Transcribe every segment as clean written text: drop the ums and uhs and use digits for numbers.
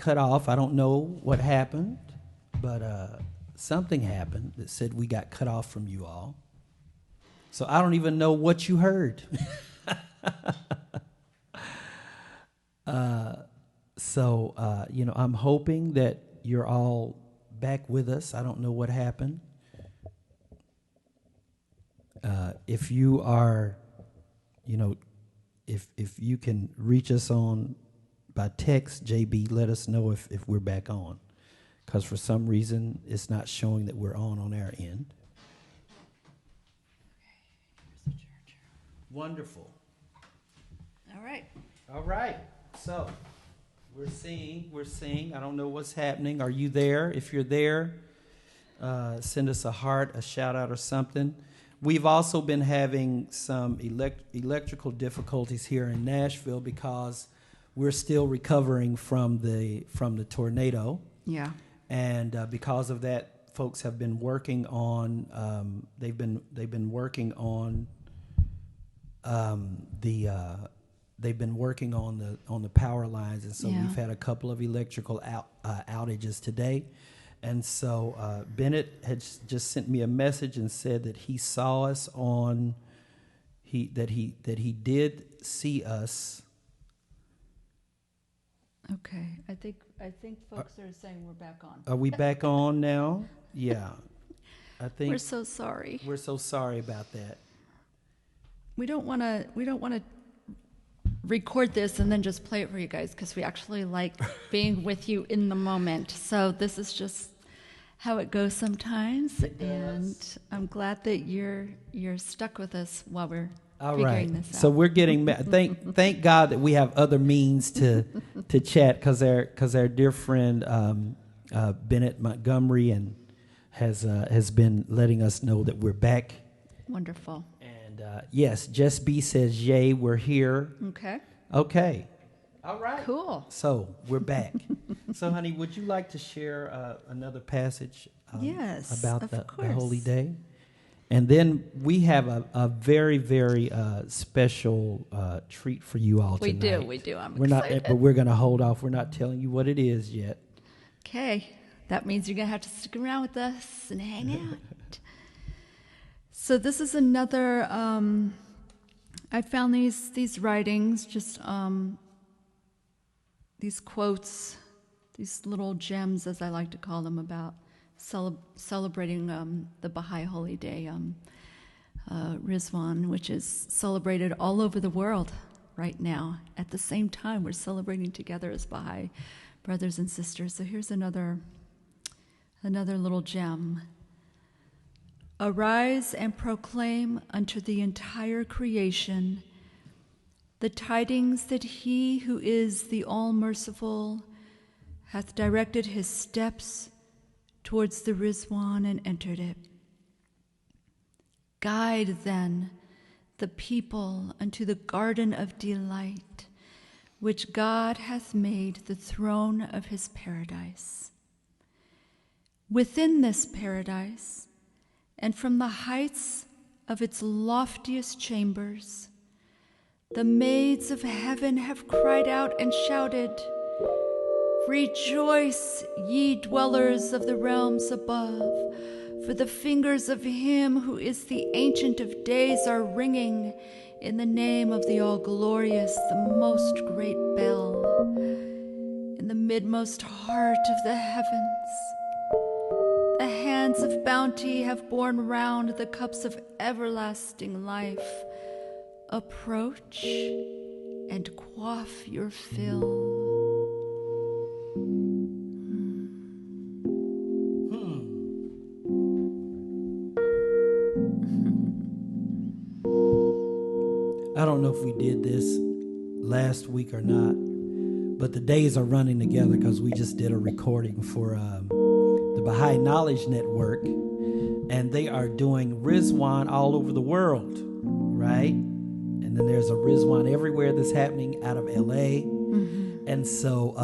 cut off. I don't know what happened, but something happened that said we got cut off from you all. So I don't even know what you heard. I'm hoping that you're all back with us. I don't know what happened. If you are, if you can reach us on by text, JB, let us know if we're back on. Because for some reason, it's not showing that we're on our end. Okay, here's the charger. Wonderful. All right. So we're seeing. I don't know what's happening. Are you there? If you're there, send us a heart, a shout out or something. We've also been having some electrical difficulties here in Nashville because we're still recovering from the tornado. Yeah. And because of that, folks have been working on. They've been working on the power lines, and so we've had a couple of electrical outages today. And so Bennett had just sent me a message and said that he saw us on. That he did see us. Okay, I think folks are saying we're back on. Are we back on now? Yeah, I think we're so sorry. We're so sorry about that. We don't want to record this and then just play it for you guys because we actually like being with you in the moment. So this is just how it goes sometimes, and I'm glad that you're stuck with us while we're figuring this out. So we're getting thank God that we have other means to chat because our dear friend Bennett Montgomery and has been letting us know that we're back. Wonderful. And yes, Jess B says, "Yay, we're here." Okay. All right. Cool. So we're back. So, honey, would you like to share another passage about the holy day? And then we have a very, very special treat for you all tonight. We do. I'm excited. But we're going to hold off. We're not telling you what it is yet. Okay. That means you're going to have to stick around with us and hang out. So this is another, I found these writings, just these quotes, these little gems, as I like to call them, about celebrating the Baha'i Holy Day, Rizwan, which is celebrated all over the world right now. At the same time, we're celebrating together as Baha'i brothers and sisters. So here's another little gem. Arise and proclaim unto the entire creation the tidings that he who is the all-merciful hath directed his steps towards the Rizwan and entered it. Guide then the people unto the garden of delight, which God hath made the throne of his paradise. Within this paradise, and from the heights of its loftiest chambers, the maids of heaven have cried out and shouted, Rejoice, ye dwellers of the realms above, for the fingers of him who is the Ancient of Days are ringing in the name of the All-Glorious, the most great bell, in the midmost heart of the heavens. The hands of bounty have borne round the cups of everlasting life. Approach and quaff your fill. I don't know if we did this last week or not, but the days are running together because we just did a recording for the Baha'i Knowledge Network, and they are doing Rizwan all over the world, right? And then there's a Rizwan everywhere that's happening out of LA. Mm-hmm. And so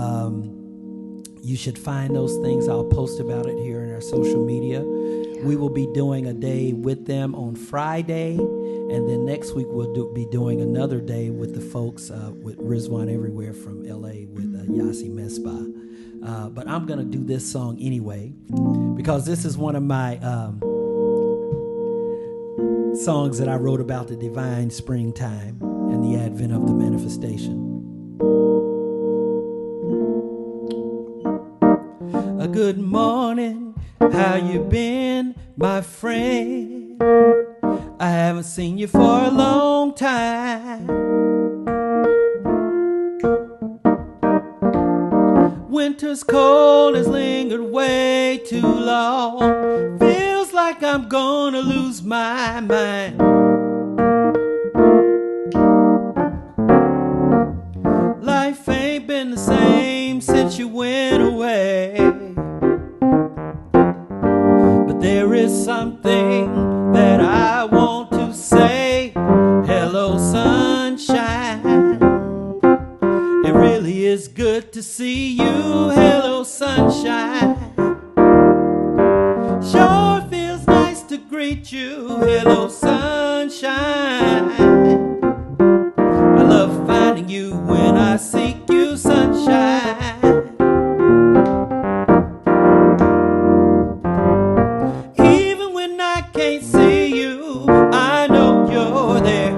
you should find those things. I'll post about it here in our social media. Yeah. We will be doing a day with them on Friday. And then next week we'll be doing another day with the folks with Rizwan Everywhere from LA with Yasi Mesbah. But I'm going to do this song anyway because this is one of my songs that I wrote about the divine springtime and the advent of the manifestation. A good morning, how you been, my friend? I haven't seen you for a long time. Winter's cold has lingered way too long. Feels like I'm gonna lose my mind. Life ain't been the same since you went away. But there is something that I want to say. Hello, sunshine. It really is good to see you. Hello, sunshine. Sure feels nice to greet you. Hello, sunshine. I love finding you when I seek you, sunshine. Even when I can't see you, I know you're there,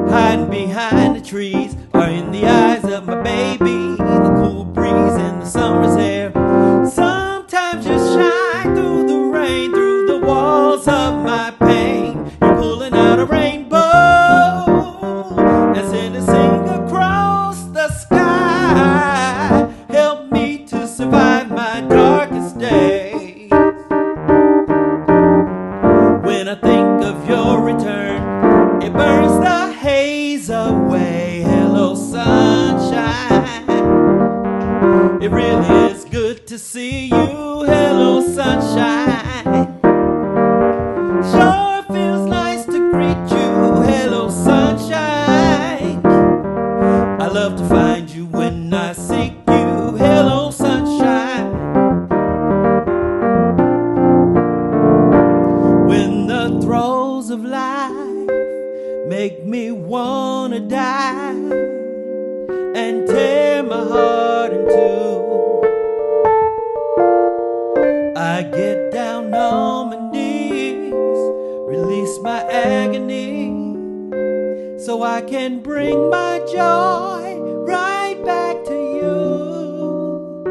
hiding behind the trees or in the eyes of my baby, the cool breeze in the summer's air. Sometimes you shine through the rain, through the walls of my pain. You're pulling out a rainbow and send a sing across the sky. Help me to survive my darkest days. When I think of your return, it burns the haze away. Hello, sunshine. It really is good to see you. Hello, sunshine. Sure feels nice to greet you. Hello, sunshine. I love to find you when I seek you. Hello, sunshine. When the throes of life make me wanna die and tear my heart in two, I get down on my knees, release my agony, so I can bring my joy right back to you.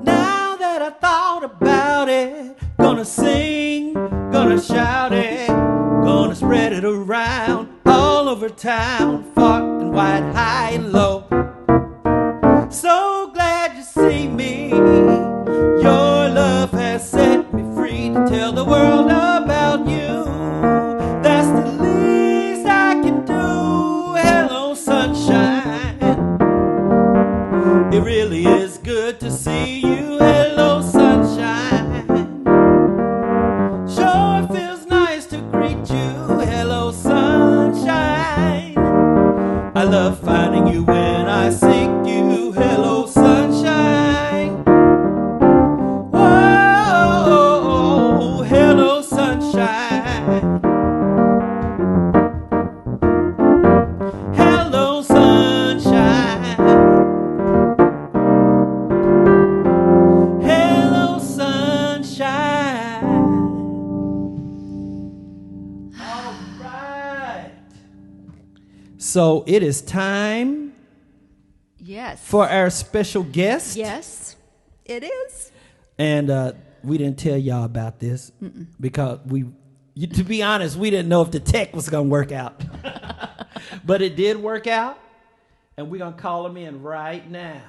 Now that I thought about it, gonna sing, gonna shout it, gonna spread it around all over town, far and wide, high and low. So glad you see me. Your love has set me free to tell the world about you. That's the least I can do. Hello, sunshine. It really is good to see you. Hello, sunshine. Sure feels nice to greet you. Hello, sunshine. I love finding you when I seek you. Hello, sunshine. Whoa, hello, sunshine. Hello, sunshine. Hello, sunshine. All right. So it is time Yes. for our special guest. Yes, it is. And we didn't tell y'all about this because to be honest, we didn't know if the tech was going to work out. But it did work out, and we're going to call him in right now.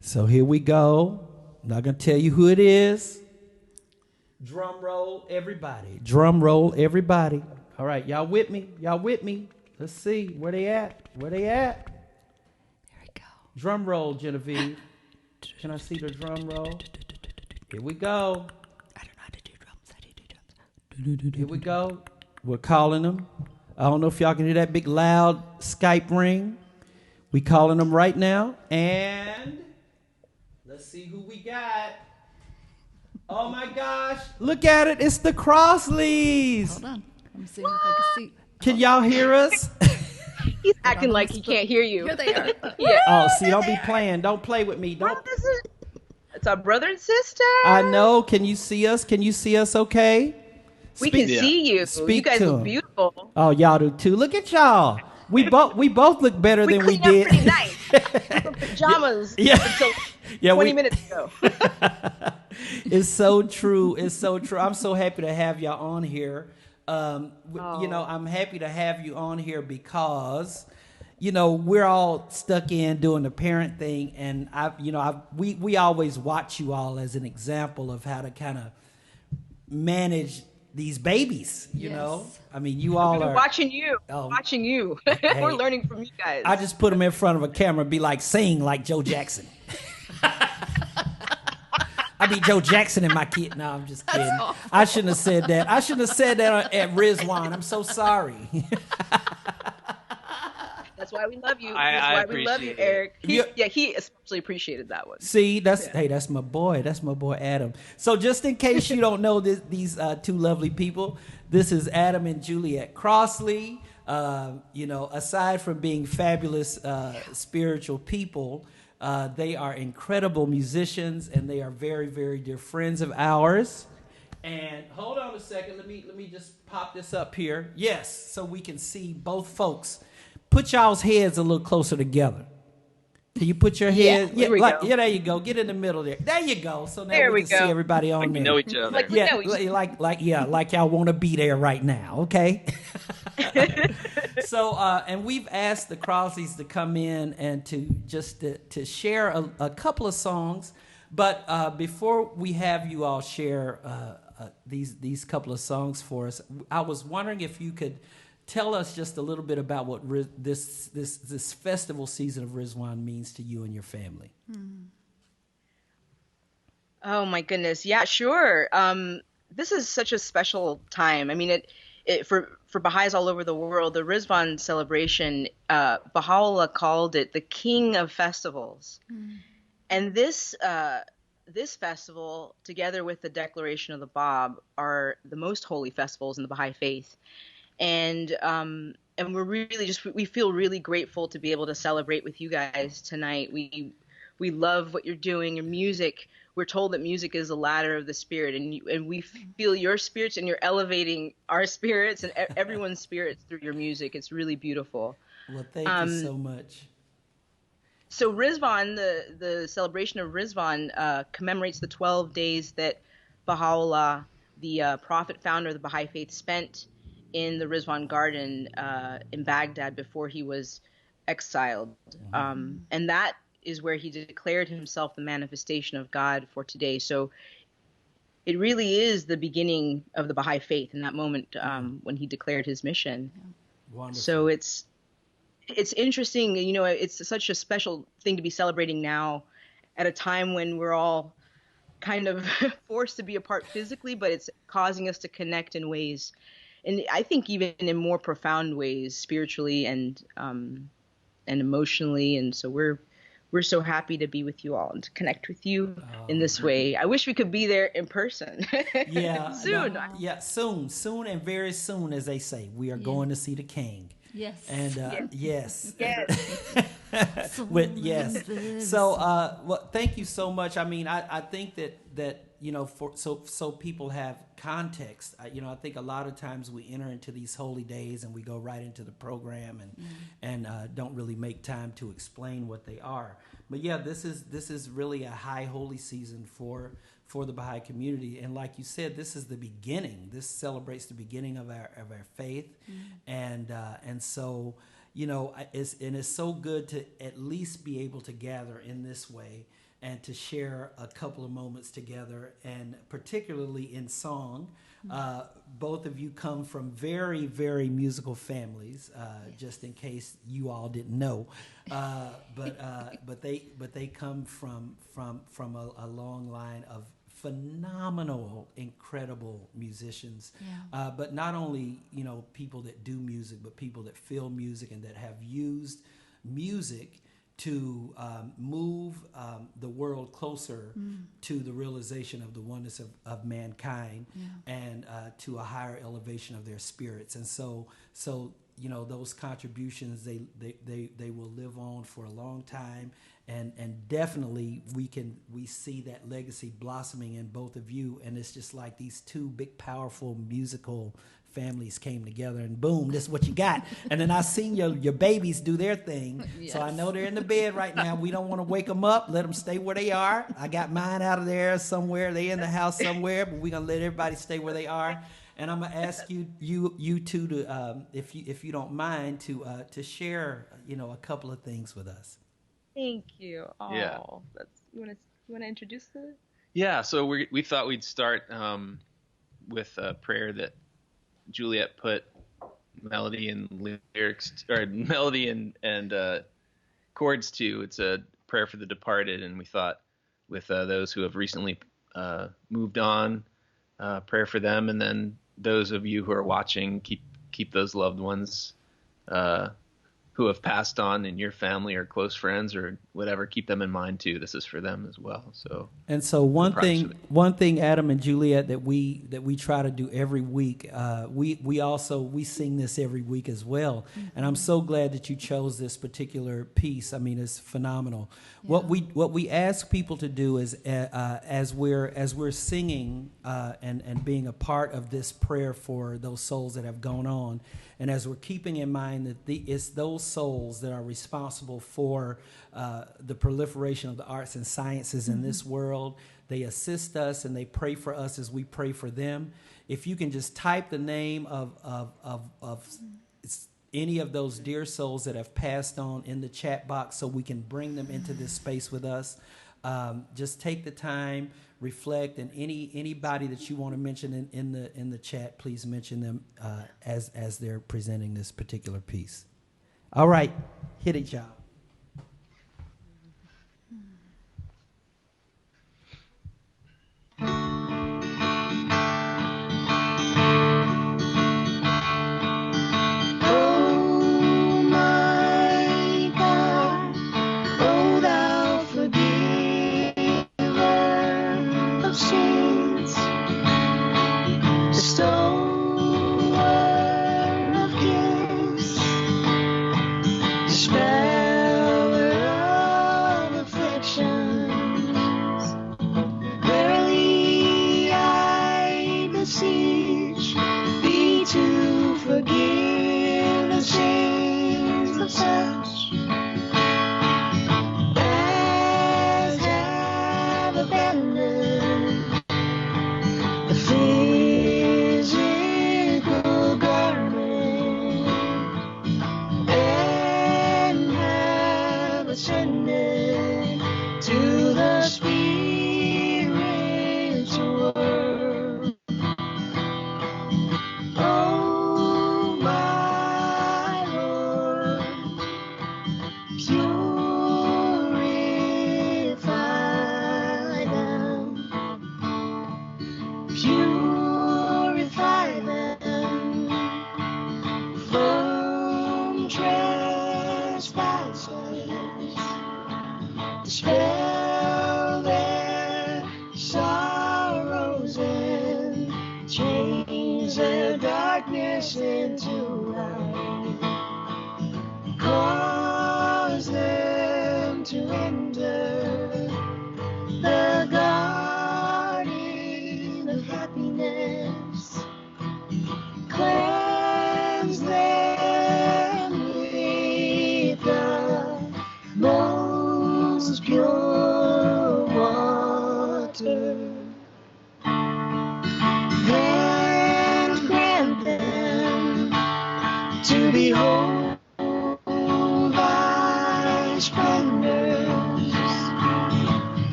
So here we go. I'm not going to tell you who it is. Drum roll, everybody. Drum roll, everybody. All right, y'all with me? Y'all with me? Let's see. Where they at? Where they at? There we go. Drum roll, Genevieve. Can I see the drum roll? Here we go. I don't know how to do drums. How do you do drums? Here we go. We're calling them. I don't know if y'all can hear that big loud Skype ring. We calling them right now. And let's see who we got. Oh my gosh. Look at it. It's the Crossleys. Hold on. Let me see if I can see. Can y'all hear us? He's Hold on, acting like he can't hear you. Here they are. Yeah. Oh, see, don't be playing. Don't play with me. Don't. It's our brother and sister. I know. Can you see us? Can you see us okay? We can Yeah. see you. You Speak guys to look 'em. beautiful. Oh, y'all do too. Look at y'all. We both look better We than we cleaned up did. pretty nice. We were pajamas Yeah. until Yeah, 20 minutes ago. It's so true. It's so true. I'm so happy to have y'all on here. I'm happy to have you on here because, we're all stuck in doing the parent thing, and we always watch you all as an example of how to kind of manage these babies. You know, I mean, you all We're are watching you. Oh. Watching you. Hey. We're learning from you guys. I just put them in front of a camera and be like, sing like Joe Jackson. I be Joe Jackson and my kid. No, I'm just kidding. I shouldn't have said that. I shouldn't have said that at Rizwan. I'm so sorry. That's why we love you. I That's why we love you, appreciate it. Eric. He especially appreciated that one. See, that's my boy. That's my boy Adam. So just in case you don't know these two lovely people, this is Adam and Juliet Crossley. Aside from being fabulous spiritual people, they are incredible musicians, and they are very, very dear friends of ours. And hold on a second. Let me just pop this up here. Yes, so we can see both folks. Put y'all's heads a little closer together. Can you put your head? there we go. Yeah, there you go. Get in the middle there. There you go. So now There we we can go. see everybody on We there. know each other. Like we know each other. like y'all want to be there right now, okay? So, and we've asked the Crosleys to come in and to share a couple of songs, but before we have you all share these couple of songs for us, I was wondering if you could tell us just a little bit about what this festival season of Rizwan means to you and your family. Oh my goodness. Yeah, sure. This is such a special time. I mean, it for Baha'is all over the world, the Rizwan celebration, Baha'u'llah called it the king of festivals. And this festival, together with the Declaration of the Bab, are the most holy festivals in the Baha'i faith. And we're really we feel really grateful to be able to celebrate with you guys tonight. We love what you're doing, your music. We're told that music is a ladder of the spirit, and we feel your spirits, and you're elevating our spirits and everyone's spirits through your music. It's really beautiful. Well, thank you so much. So Rizwan, the celebration of Rizwan commemorates the 12 days that Baha'u'llah, the prophet founder of the Baha'i faith, spent in the Rizwan garden in Baghdad before he was exiled. And that is where he declared himself the manifestation of God for today. So it really is the beginning of the Baha'i faith in that moment when he declared his mission. Wonderful. So it's interesting, it's such a special thing to be celebrating now at a time when we're all kind of forced to be apart physically, but it's causing us to connect in ways, and I think even in more profound ways, spiritually and emotionally. And so we're so happy to be with you all and to connect with you in this way. I wish we could be there in person. Yeah, soon. Soon, and very soon, as they say, we are going to see the King. Yes. And yes. Yes. So, well, thank you so much. I mean, I think that so people have context. I think a lot of times we enter into these holy days and we go right into the program and don't really make time to explain what they are. But yeah, this is really a high holy season for the Baha'i community, and like you said, this is the beginning. This celebrates the beginning of our faith, and so it's so good to at least be able to gather in this way and to share a couple of moments together, and particularly in song. Both of you come from very, very musical families, just in case you all didn't know. But they come from a long line of phenomenal, incredible musicians. Yeah. But not only people that do music, but people that feel music and that have used music to move the world closer to the realization of the oneness of mankind, and to a higher elevation of their spirits. And so you know, those contributions, they will live on for a long time, and definitely we see that legacy blossoming in both of you, and it's just like these two big powerful musical families came together, and boom, this is what you got. And then I seen your babies do their thing. Yes. So I know they're in the bed right now. We don't want to wake them up. Let them stay where they are. I got mine out of there somewhere. They in the house somewhere, but we're gonna let everybody stay where they are. And I'm gonna ask you two to, if you don't mind, to share, you know, a couple of things with us. Thank you. Oh, yeah. You wanna introduce it? Yeah. So we thought we'd start with a prayer that Juliet put melody and lyrics, or melody and chords to. It's a prayer for the departed, and we thought with those who have recently moved on, prayer for them, and then those of you who are watching, keep those loved ones who have passed on in your family or close friends or whatever, keep them in mind too. This is for them as well. So one thing, Adam and Juliet, that we try to do every week, we sing this every week as well. Mm-hmm. And I'm so glad that you chose this particular piece. I mean, it's phenomenal. Yeah. What we ask people to do is, as we're singing and being a part of this prayer for those souls that have gone on, and as we're keeping in mind that it's those souls that are responsible for the proliferation of the arts and sciences in this world, they assist us and they pray for us as we pray for them. If you can just type the name of any of those dear souls that have passed on in the chat box so we can bring them into this space with us. Just take the time, reflect, and anybody that you want to mention in the chat, please mention them as they're presenting this particular piece. All right, hit it, y'all.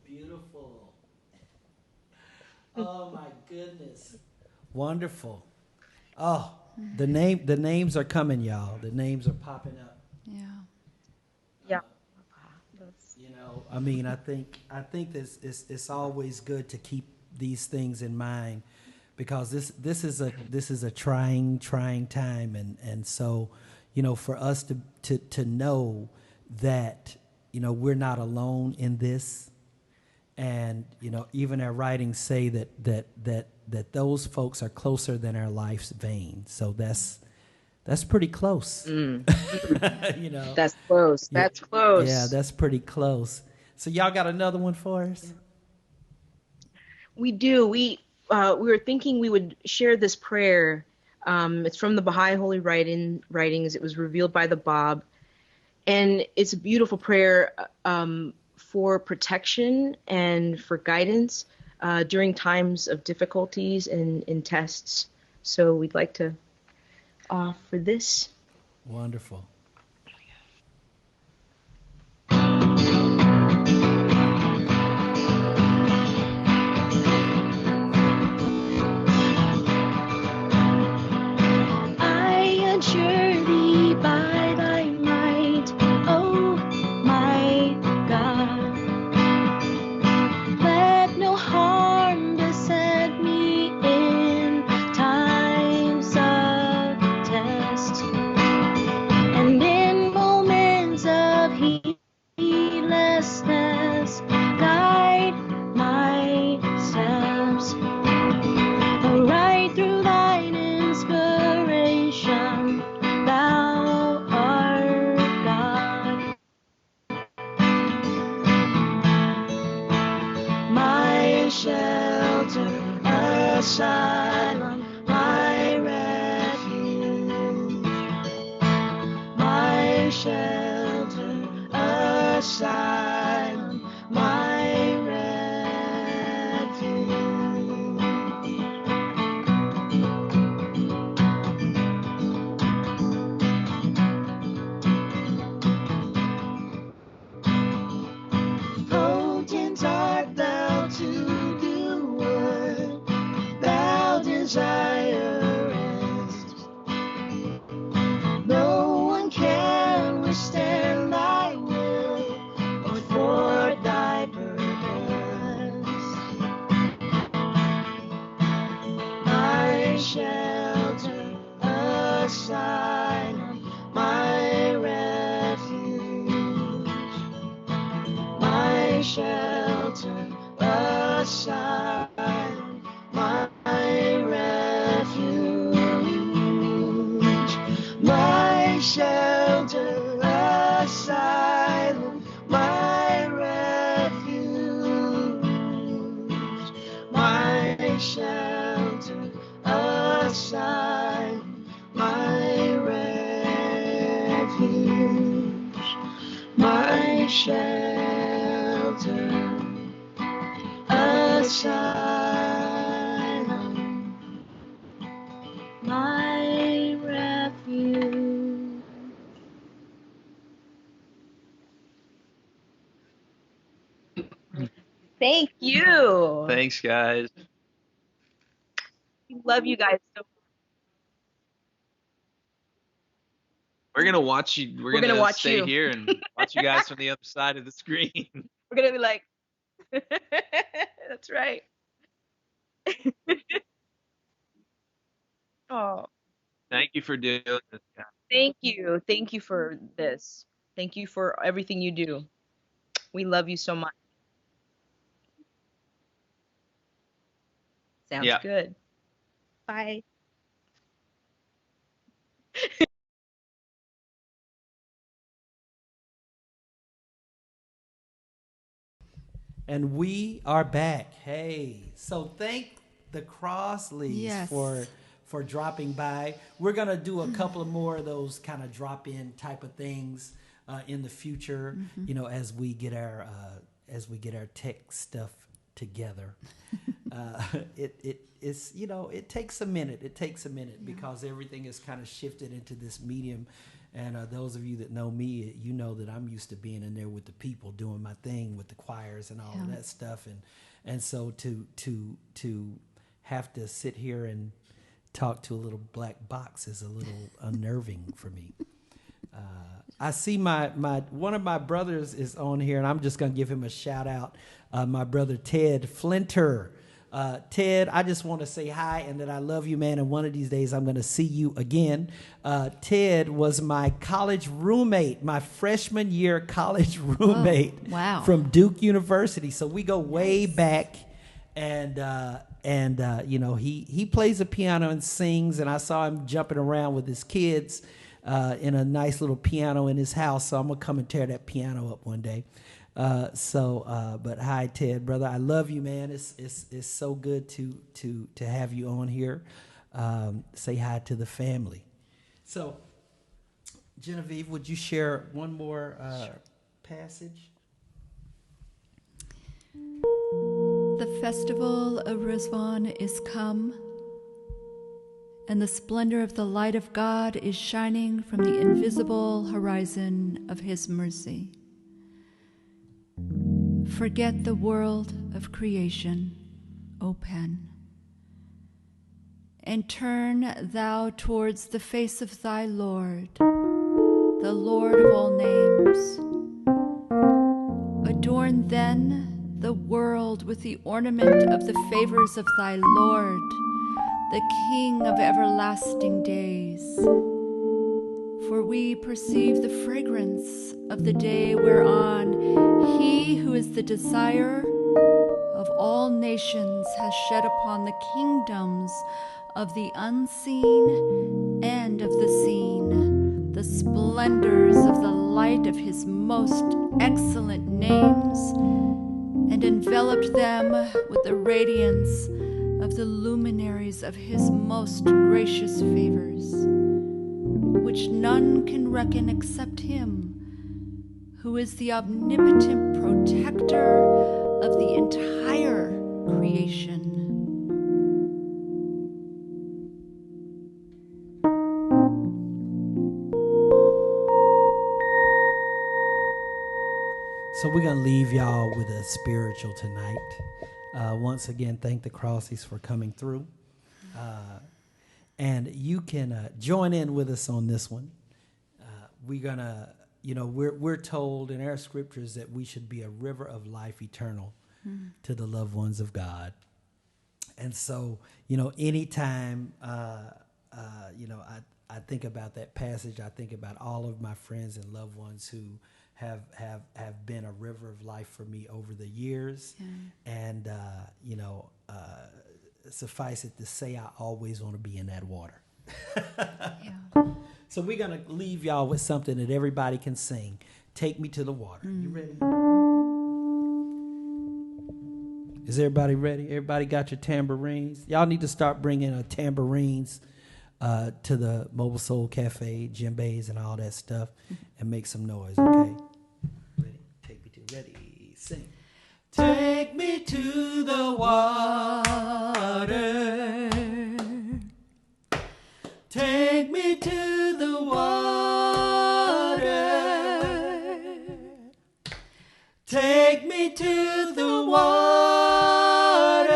Beautiful. Oh my goodness. Wonderful. Oh, the names are coming, y'all. The names are popping up. Yeah. Yeah. You know, I mean, I think this it's always good to keep these things in mind because this is a trying time, and so, for us to know that, we're not alone in this. And, even our writings say that those folks are closer than our life's vein. So that's pretty close. That's close. That's close. Yeah, that's pretty close. So y'all got another one for us? We do. We were thinking we would share this prayer. It's from the Baha'i Holy Writings. It was revealed by the Bab. And it's a beautiful prayer for protection and for guidance during times of difficulties and in tests. So we'd like to offer this. Wonderful. Thank you. Thanks, guys. We love you guys so much. We're gonna watch you. We're gonna watch stay you. here and watch you guys from the other side of the screen. We're gonna be like, that's right. Oh, Thank you for doing this, guys. thank you. Thank you for this. Thank you for everything you do. We love you so much. Sounds Yeah. good. Bye. And we are back. Hey, so thank the Crossleys Yes. for dropping by. We're gonna do a couple of more of those kind of drop-in type of things in the future. As we get our tech stuff together. It's it takes a minute. It takes a minute because everything is kind of shifted into this medium. And those of you that know me, you know that I'm used to being in there with the people, doing my thing with the choirs and all of that stuff. And so to have to sit here and talk to a little black box is a little unnerving for me. I see my one of my brothers is on here, and I'm just going to give him a shout out. My brother Ted Flinter, Ted, I just want to say hi and that I love you, man. And one of these days I'm going to see you again. Ted was my college roommate, my freshman year college roommate. Oh, wow. From Duke University. So we go way back. And you know, he plays the piano and sings. And I saw him jumping around with his kids in a nice little piano in his house. So I'm going to come and tear that piano up one day. But hi, Ted, brother. I love you, man. It's so good to have you on here. Say hi to the family. So, Genevieve, would you share one more passage? The festival of Rizwan is come, and the splendor of the light of God is shining from the invisible horizon of his mercy. Forget the world of creation, O pen, and turn thou towards the face of thy Lord, the Lord of all names. Adorn then the world with the ornament of the favors of thy Lord, the King of everlasting days. For we perceive the fragrance of the day whereon he who is the desire of all nations has shed upon the kingdoms of the unseen and of the seen the splendors of the light of his most excellent names, and enveloped them with the radiance of the luminaries of his most gracious favors, which none can reckon except him, who is the omnipotent protector of the entire creation. So we're going to leave y'all with a spiritual tonight. Once again, thank the Crossies for coming through. And you can join in with us on this one. We're going to, you know, we're told in our scriptures that we should be a river of life eternal to the loved ones of God. And so, you know, anytime, you know, I think about that passage, I think about all of my friends and loved ones who have been a river of life for me over the years. Yeah. And, you know, suffice it to say, I always want to be in that water. Yeah. So we're going to leave y'all with something that everybody can sing. Take Me to the Water. You ready? Is everybody ready? Everybody got your tambourines? Y'all need to start bringing tambourines to the Mobile Soul Cafe, djembes and all that stuff, and make some noise, okay? Ready? Take me to, ready, sing. Take me to the water. Take me to the water. Take me to the water.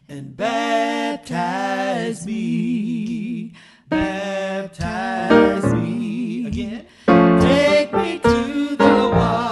And baptize me. Baptize me. Again. Take me to the water.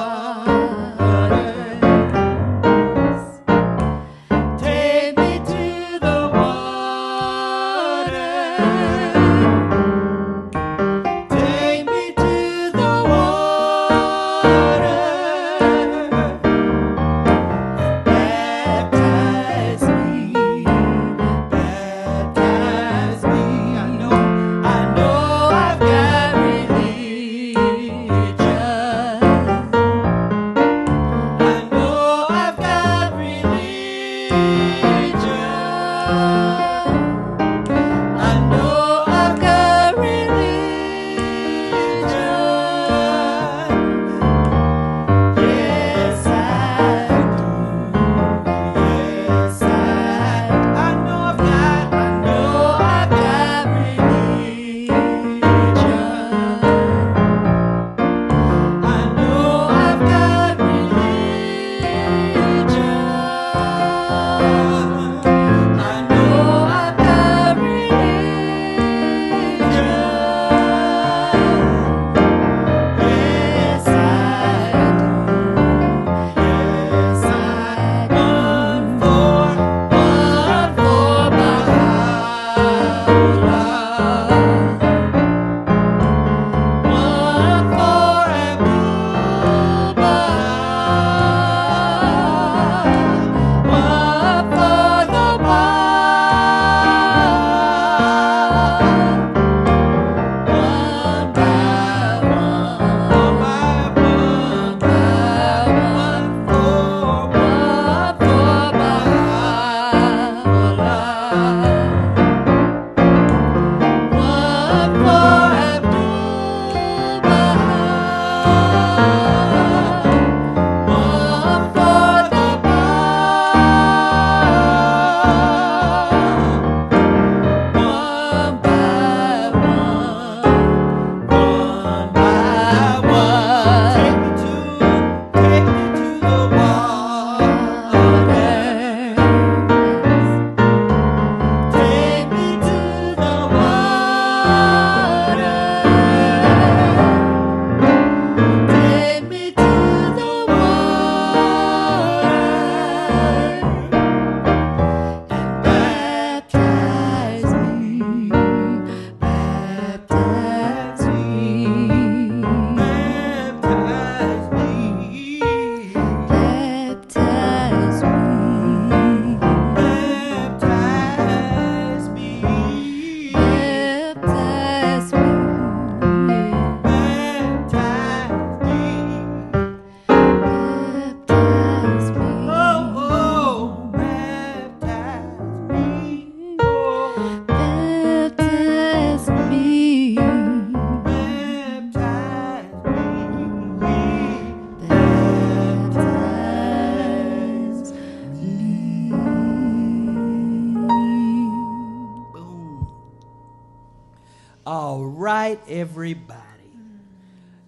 everybody.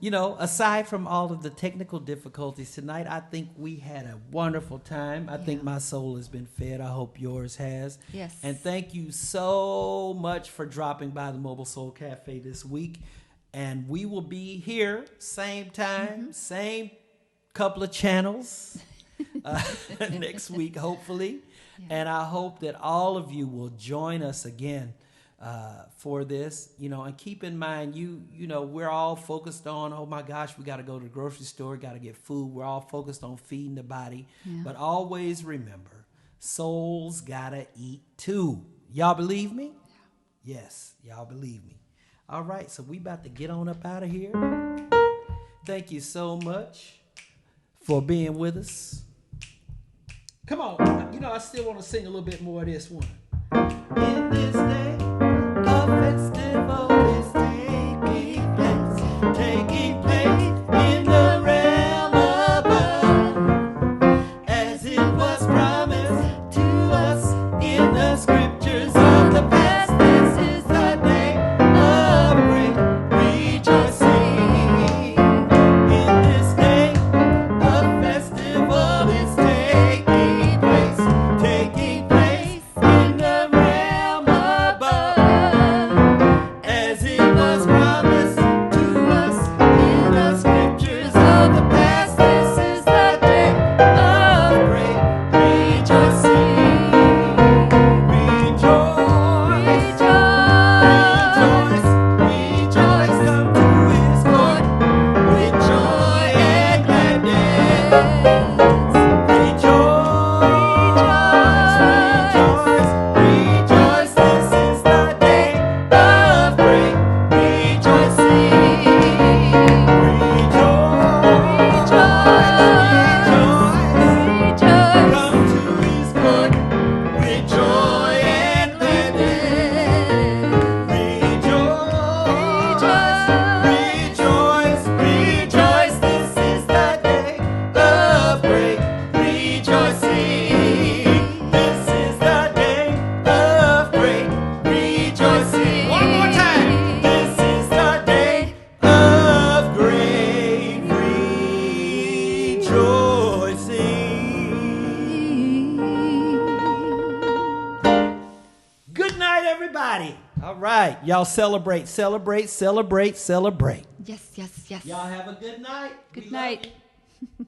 You know, aside from all of the technical difficulties tonight, I think we had a wonderful time. I think my soul has been fed. I hope yours has. Yes. And thank you so much for dropping by the Mobile Soul Cafe this week. And we will be here, same time, same couple of channels next week, hopefully. Yeah. And I hope that all of you will join us again for this, you know, and keep in mind, you know, we're all focused on, oh my gosh, we got to go to the grocery store, got to get food. We're all focused on feeding the body. Yeah. But always remember, souls got to eat too. Y'all believe me? Yeah. Yes, y'all believe me. All right, so we about to get on up out of here. Thank you so much for being with us. Come on, you know, I still want to sing a little bit more of this one. In this day, a festival is taking place in the realm above, as it was promised to us in the scriptures of the past. This is the day of great rejoicing. In this day, a festival is taking place in the realm above, as it was promised to us in the scriptures of the past. This is the day of great rejoicing. Rejoice, come to his court with joy and gladness. Rejoice, this is the day of great rejoicing. Come to his court with joy and gladness. Rejoice, this is the day of great rejoicing. This is the day of great rejoicing. One more time. This is the day of great rejoicing. Good night, everybody. All right. Y'all celebrate. Yes. Y'all have a good night. Good We love night. you.